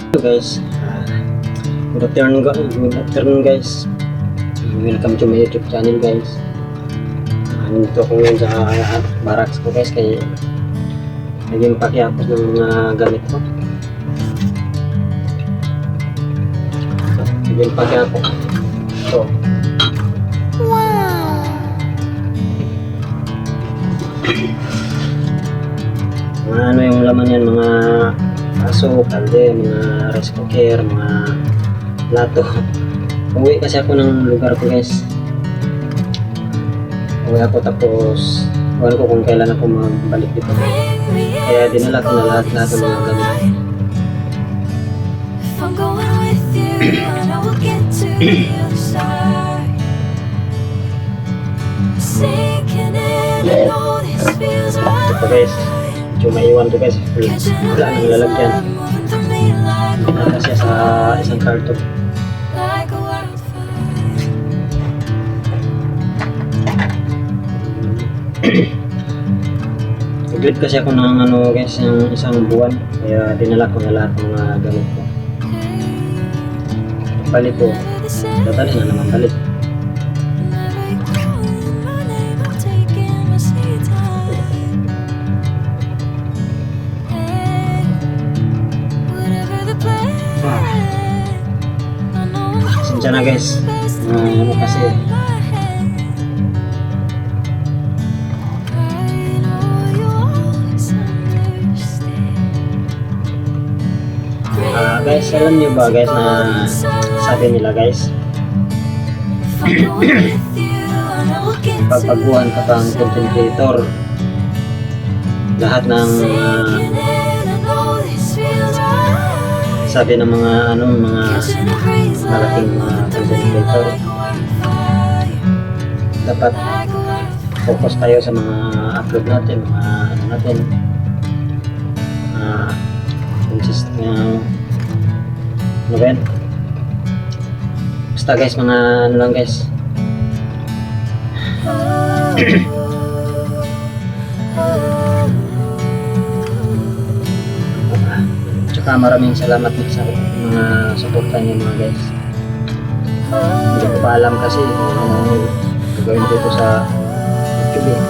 Hello guys, good afternoon guys. Welcome to my YouTube channel guys. Nandito ko ngayon sa barracks ko guys, kaya naging pakiapos ng mga gamit ko. Naging pakiapos. So, mga ano yung laman yan, mga aso, kalde, mga rice cooker, mga plato. Uwi kasi ako ng lugar ko guys. Uwi ako tapos wala ko kung kailan ako magbalik dito. Kaya dinala ko na lahat ng mga gamit. Ito guys, medyo maiwan to guys, wala nang lalagyan. Wala siya sa isang karton. Nag-lead kasi ako ng ano guys, yung isang buwan, kaya dinala ko na lahat ng mga gamit ko. Balik ko, dadali na naman balik. Pasensya na guys, ano kasi guys, alam niyo ba guys na sabi nila guys, pagpaguhan ka pang content creator, lahat ng sabi ng mga ano, mga malaking content creator, dapat focus tayo sa mga upload natin, mga ano natin, consist ano ba yan? Basta guys, mga ano lang guys. Tsaka maraming salamat sa mga suporta niyo mga guys. Hindi ko pa alam kasi ano gagawin dito sa YouTube eh.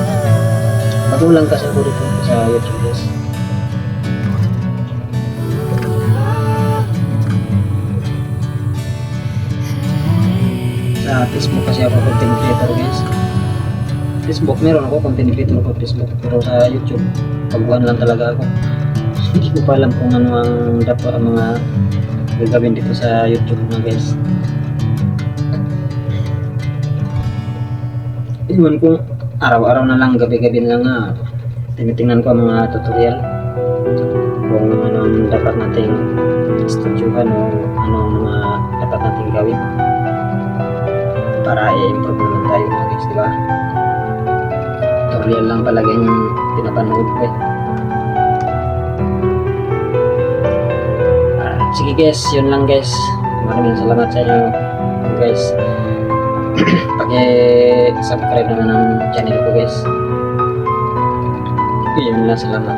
Bago lang kasi ako dito sa YouTube guys. Sa Facebook kasi ako content creator guys. Facebook meron ako content creator ko Facebook, pero sa YouTube pagbuhan lang talaga ako. Hindi ko pa alam kung ano ang dapat mga gagawin dito sa YouTube na guys. Iwan ko araw-araw na lang, gabi-gabi na lang tinitingnan ko ang mga tutorial kung ano ang dapat nating studyuhan o ano ang mga dapat nating gawin para i-improve naman tayo mga guys, diba? Tutorial lang palagi yung pinapanood ko eh. Sige guys, yun lang guys. Maraming salamat sa inyo guys. Paki-subscribe naman ng channel ko guys. Yun lang, salamat.